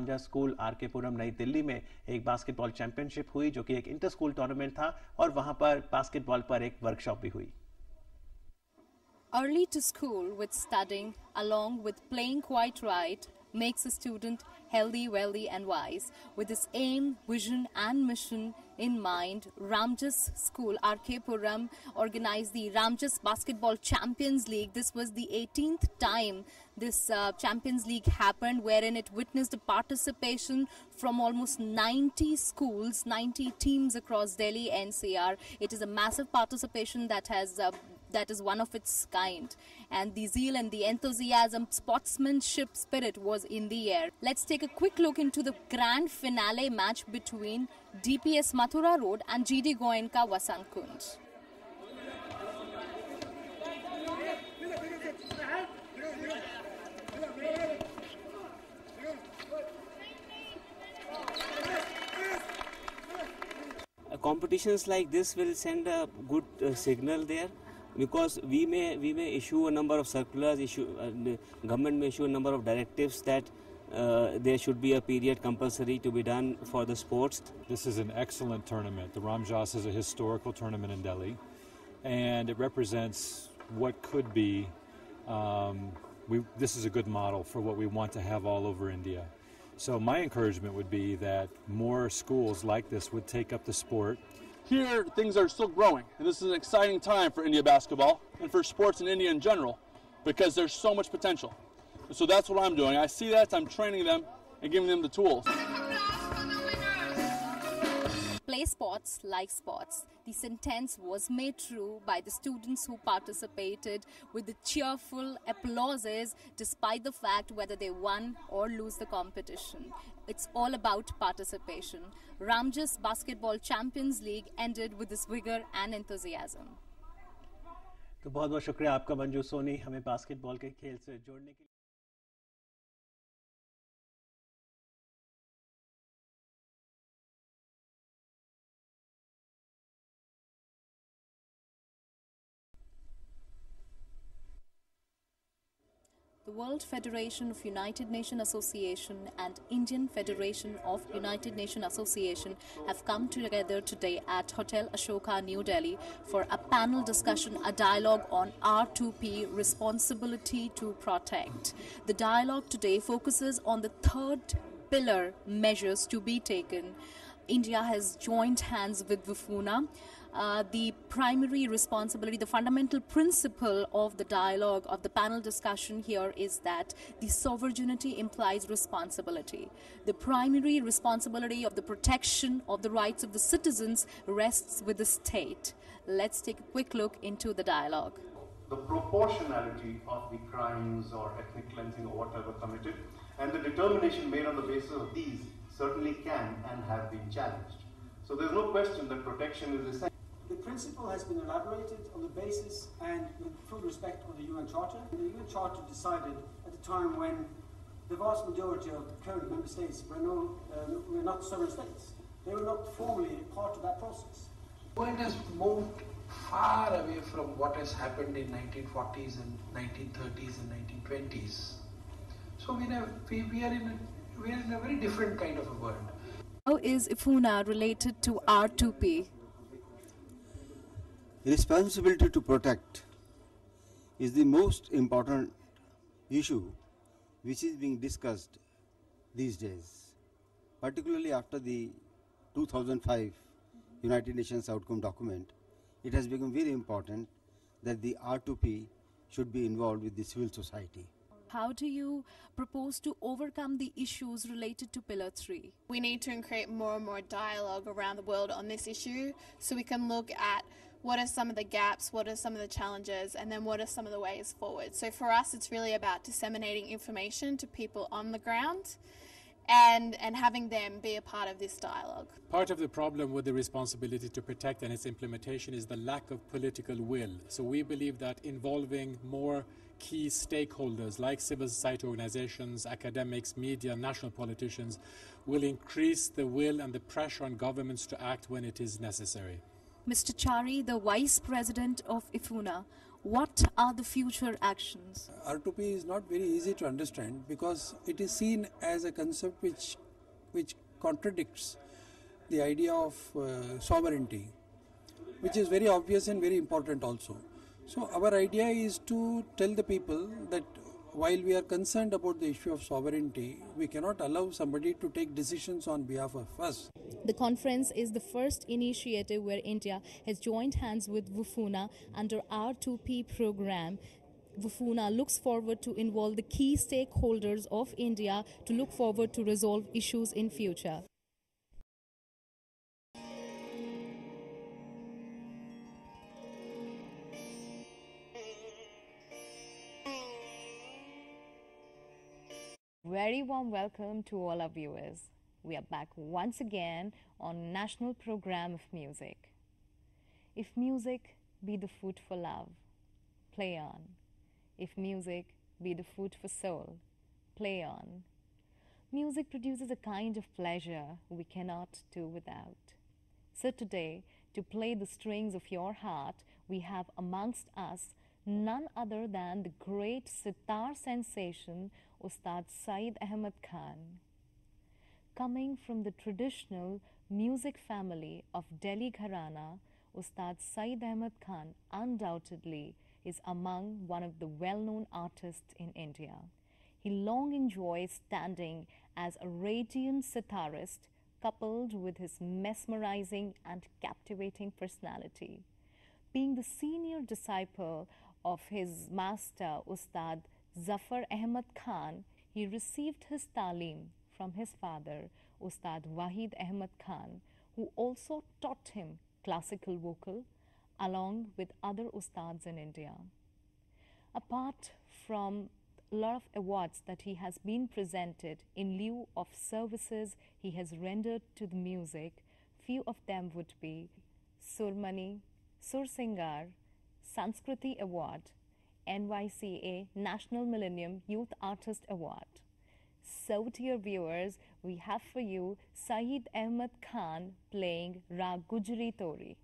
रामजा school R K पुरम नई दिल्ली में एक बास्केटबॉल चैंपियनशिप हुई, जो कि एक इंटर स्कूल टूर्नामेंट था, और वहां पर बास्केटबॉल पर एक वर्कशॉप भी हुई। Early to school with studying along with playing quite right makes a student healthy, wealthy and wise. With this aim, vision and mission in mind, Ramjas School, RK Puram, organized the Ramjas Basketball Champions League. This was the 18th time this Champions League happened, wherein it witnessed a participation from almost 90 schools, 90 teams across Delhi NCR. It is a massive participation that is one of its kind, and the zeal and the enthusiasm, sportsmanship spirit was in the air. Let's take a quick look into the grand finale match between DPS Mathura Road and GD Goenka Vasant Kund. Competitions like this will send a good signal there, because we may issue a number of circulars, the government may issue a number of directives that there should be a period compulsory to be done for the sports. This is an excellent tournament. The Ramjas is a historical tournament in Delhi, and it represents what could be. This is a good model for what we want to have all over India. So my encouragement would be that more schools like this would take up the sport. Here, things are still growing, and this is an exciting time for India basketball and for sports in India in general, because there's so much potential. So that's what I'm doing. I see that, I'm training them and giving them the tools. Play sports like sports. The sentence was made true by the students who participated with the cheerful applauses despite the fact whether they won or lose the competition. It's all about participation. Ramjas Basketball Champions League ended with this vigor and enthusiasm. तो बहुत बहुत शुक्रिया आपका मंजू सोनी, हमें basketball के खेल से जोड़ने के लिए। The World Federation of United Nations Association and Indian Federation of United Nations Association have come together today at Hotel Ashoka, New Delhi for a panel discussion, a dialogue on R2P, responsibility to protect. The dialogue today focuses on the third pillar measures to be taken. India has joined hands with WFUNA. The primary responsibility, the fundamental principle of the dialogue, of the panel discussion here is that the sovereignty implies responsibility. The primary responsibility of the protection of the rights of the citizens rests with the state. Let's take a quick look into the dialogue. The proportionality of the crimes or ethnic cleansing or whatever committed, and the determination made on the basis of these certainly can and have been challenged. So there's no question that protection is essential. The principle has been elaborated on the basis and with full respect of the UN Charter. The UN Charter decided at a time when the vast majority of current member states were not sovereign states. They were not formally part of that process. It has moved far away from what has happened in 1940s and 1930s and 1920s. So we are in a very different kind of a world. How is IFUNA related to R2P? Responsibility to protect is the most important issue which is being discussed these days, particularly after the 2005 United Nations outcome document. It has become very important that the R2P should be involved with the civil society. How do you propose to overcome the issues related to Pillar 3? We need to create more and more dialogue around the world on this issue, so we can look at what are some of the gaps, what are some of the challenges, and then what are some of the ways forward. So for us, it's really about disseminating information to people on the ground and having them be a part of this dialogue. Part of the problem with the responsibility to protect and its implementation is the lack of political will. So we believe that involving more key stakeholders like civil society organizations, academics, media, national politicians will increase the will and the pressure on governments to act when it is necessary. Mr. Chari, the Vice President of IFUNA, what are the future actions? R2P is not very easy to understand because it is seen as a concept which contradicts the idea of sovereignty, which is very obvious and very important also. So our idea is to tell the people that while we are concerned about the issue of sovereignty, we cannot allow somebody to take decisions on behalf of us. The conference is the first initiative where India has joined hands with WFUNA under R2P program. WFUNA looks forward to involve the key stakeholders of India to look forward to resolve issues in future. Very warm welcome to all our viewers. We are back once again on National Program of Music. If music be the food for love, play on. If music be the food for soul, play on. Music produces a kind of pleasure we cannot do without. So today, to play the strings of your heart, we have amongst us none other than the great sitar sensation Ustad Saeed Ahmed Khan. Coming from the traditional music family of Delhi Gharana, Ustad Saeed Ahmed Khan undoubtedly is among one of the well-known artists in India. He long enjoys standing as a radiant sitarist coupled with his mesmerizing and captivating personality. Being the senior disciple of his master Ustad Zafar Ahmed Khan, he received his talim from his father, Ustad Wahid Ahmed Khan, who also taught him classical vocal along with other ustads in India. Apart from a lot of awards that he has been presented in lieu of services he has rendered to the music, few of them would be Surmani, Sursingar, Sanskriti Award, NYCA National Millennium Youth Artist Award. So dear viewers, we have for you Saeed Ahmed Khan playing Rag Gujri Tori.